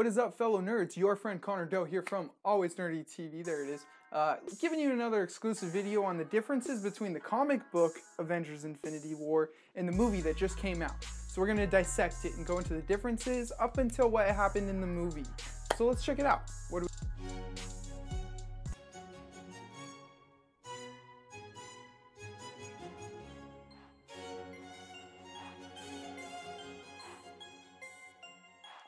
What is up, fellow nerds? Your friend Connor Doe here from Always Nerdy TV, there it is, giving you another exclusive video on the differences between the comic book Avengers Infinity War and the movie that just came out. So we're going to dissect it and go into the differences up until what happened in the movie. So let's check it out.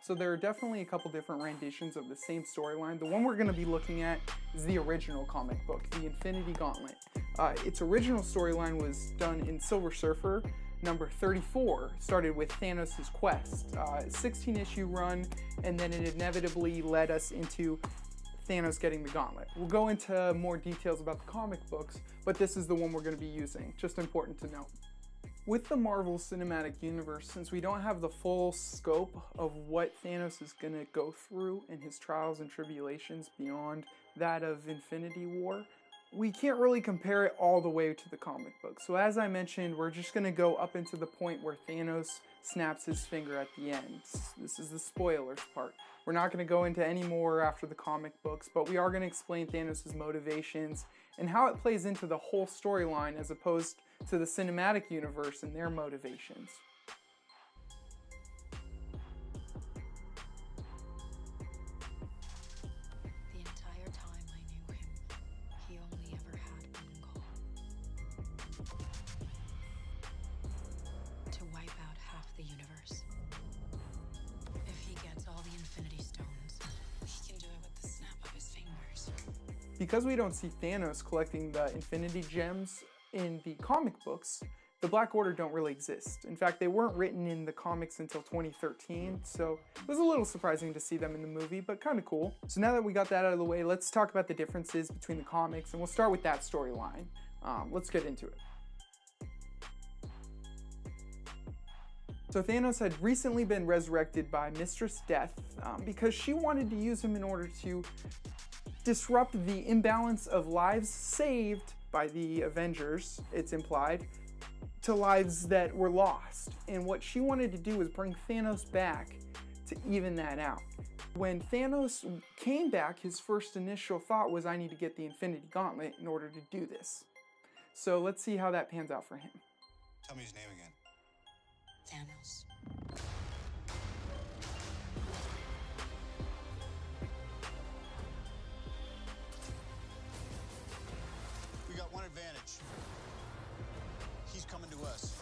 So there are definitely a couple different renditions of the same storyline. The one we're going to be looking at is the original comic book, the Infinity Gauntlet. Its original storyline was done in Silver Surfer number 34, started with Thanos' quest, 16-issue run, and then it inevitably led us into Thanos getting the gauntlet. We'll go into more details about the comic books, but this is the one we're going to be using, just important to note. With the Marvel Cinematic Universe, since we don't have the full scope of what Thanos is going to go through in his trials and tribulations beyond that of Infinity War, we can't really compare it all the way to the comic book. So as I mentioned, we're just going to go up into the point where Thanos snaps his finger at the end. This is the spoilers part. We're not going to go into any more after the comic books, but we are going to explain Thanos' motivations and how it plays into the whole storyline as opposed to the cinematic universe and their motivations. The entire time I knew him, he only ever had one goal. To wipe out half the universe. If he gets all the Infinity Stones, he can do it with the snap of his fingers. Because we don't see Thanos collecting the Infinity Gems in the comic books, the Black Order don't really exist. In fact, they weren't written in the comics until 2013, so it was a little surprising to see them in the movie, but kind of cool. So now that we got that out of the way, let's talk about the differences between the comics, and we'll start with that storyline. Let's get into it. So Thanos had recently been resurrected by Mistress Death because she wanted to use him in order to disrupt the imbalance of lives saved by the Avengers, it's implied, to lives that were lost. And what she wanted to do was bring Thanos back to even that out. When Thanos came back, his first initial thought was, I need to get the Infinity Gauntlet in order to do this. So let's see how that pans out for him. Tell me his name again. Thanos. We got one advantage. He's coming to us.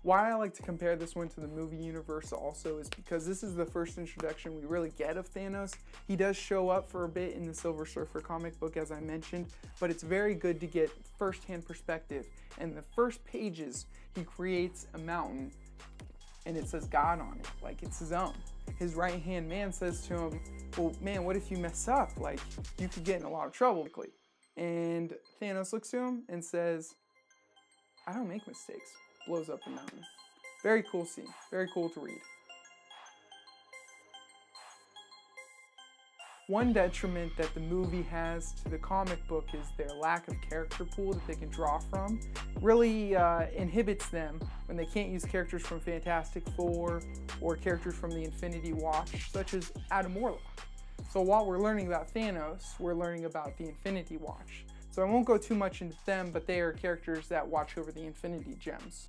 Why I like to compare this one to the movie universe also is because this is the first introduction we really get of Thanos. He does show up for a bit in the Silver Surfer comic book, as I mentioned, but it's very good to get first-hand perspective. And the first pages, he creates a mountain and it says God on it, like it's his own. His right-hand man says to him, well, man, what if you mess up? Like, you could get in a lot of trouble quickly. And Thanos looks to him and says, I don't make mistakes. Blows up the mountain. Very cool scene. Very cool to read. One detriment that the movie has to the comic book is their lack of character pool that they can draw from. Really inhibits them when they can't use characters from Fantastic Four or characters from the Infinity Watch, such as Adam Warlock. So while we're learning about Thanos, we're learning about the Infinity Watch. So I won't go too much into them, but they are characters that watch over the Infinity Gems.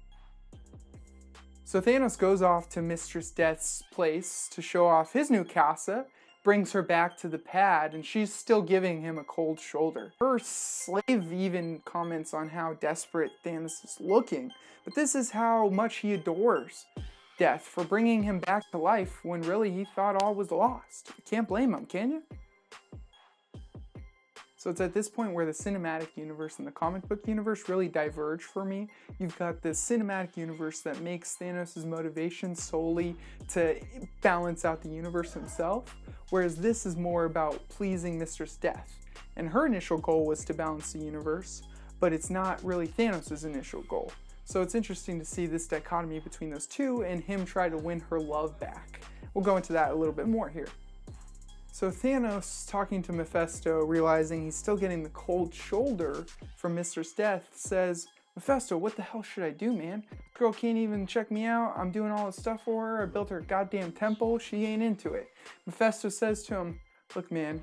So Thanos goes off to Mistress Death's place to show off his new casa, brings her back to the pad, and she's still giving him a cold shoulder. Her slave even comments on how desperate Thanos is looking, but this is how much he adores Death for bringing him back to life when really he thought all was lost. You can't blame him, can you? So it's at this point where the cinematic universe and the comic book universe really diverge for me. You've got the cinematic universe that makes Thanos' motivation solely to balance out the universe himself, whereas this is more about pleasing Mistress Death. And her initial goal was to balance the universe, but it's not really Thanos' initial goal. So it's interesting to see this dichotomy between those two and him try to win her love back. We'll go into that a little bit more here. So Thanos, talking to Mephisto, realizing he's still getting the cold shoulder from Mistress Death, says, Mephisto, what the hell should I do, man? Girl can't even check me out. I'm doing all this stuff for her. I built her a goddamn temple. She ain't into it. Mephisto says to him, look, man,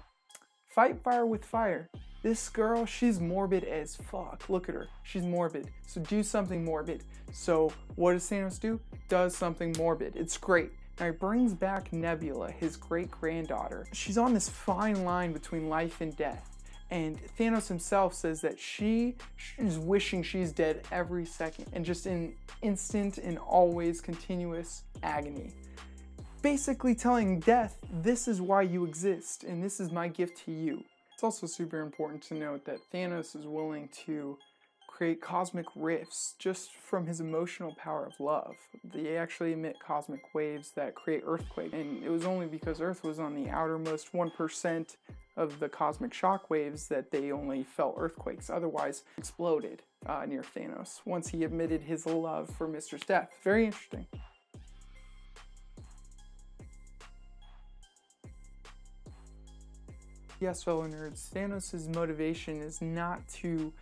fight fire with fire. This girl, she's morbid as fuck. Look at her. She's morbid. So do something morbid. So what does Thanos do? Does something morbid. It's great. Now he brings back Nebula, his great-granddaughter. She's on this fine line between life and death. And Thanos himself says that she is wishing she's dead every second and just in instant and always continuous agony. Basically telling Death, this is why you exist and this is my gift to you. It's also super important to note that Thanos is willing to create cosmic rifts just from his emotional power of love. They actually emit cosmic waves that create earthquakes, and it was only because Earth was on the outermost 1% of the cosmic shock waves that they only felt earthquakes. Otherwise, exploded near Thanos once he admitted his love for Mistress Death. Very interesting. Yes, fellow nerds, Thanos' motivation is not to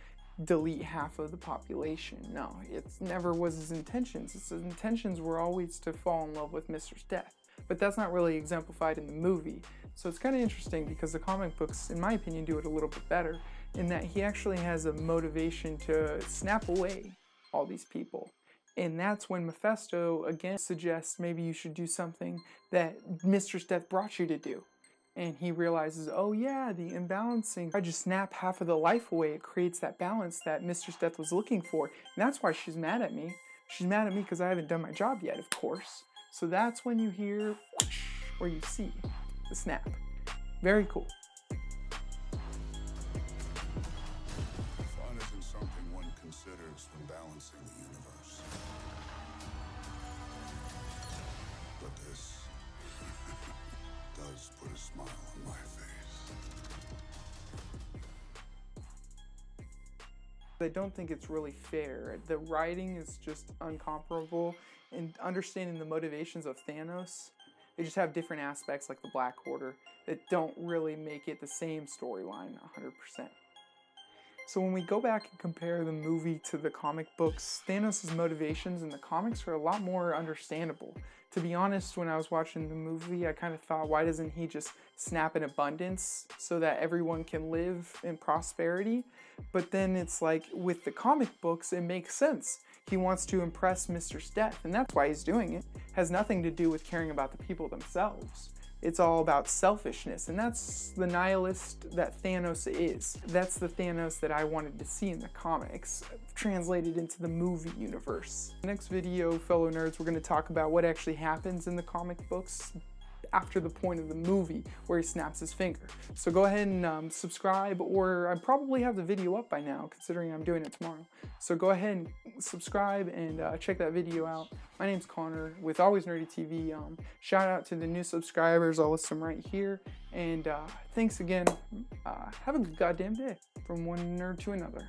delete half of the population. No, it never was his intentions. His intentions were always to fall in love with Mistress Death. But that's not really exemplified in the movie. So it's kind of interesting because the comic books, in my opinion, do it a little bit better in that he actually has a motivation to snap away all these people. And that's when Mephisto again suggests maybe you should do something that Mistress Death brought you to do. And he realizes, oh yeah, the imbalancing. If I just snap half of the life away, it creates that balance that Mistress Death was looking for. And that's why she's mad at me. She's mad at me because I haven't done my job yet, of course. So that's when you hear, whoosh, or you see the snap. Very cool. Fun isn't something one considers when balancing the universe. But this does put a smile on my face. I don't think it's really fair. The writing is just uncomparable, and understanding the motivations of Thanos, they just have different aspects like the Black Order that don't really make it the same storyline 100%. So when we go back and compare the movie to the comic books, Thanos' motivations in the comics are a lot more understandable. To be honest, when I was watching the movie, I kind of thought, why doesn't he just snap in abundance so that everyone can live in prosperity? But then it's like, with the comic books, it makes sense. He wants to impress Mistress Death, and that's why he's doing it. It has nothing to do with caring about the people themselves. It's all about selfishness, and that's the nihilist that Thanos is. That's the Thanos that I wanted to see in the comics, translated into the movie universe. Next video, fellow nerds, we're going to talk about what actually happens in the comic books after the point of the movie where he snaps his finger. So go ahead and subscribe, or I probably have the video up by now considering I'm doing it tomorrow. So go ahead and subscribe and check that video out. My name's Connor with Always Nerdy TV. Shout out to the new subscribers, I'll list them right here. And thanks again. Have a good goddamn day from one nerd to another.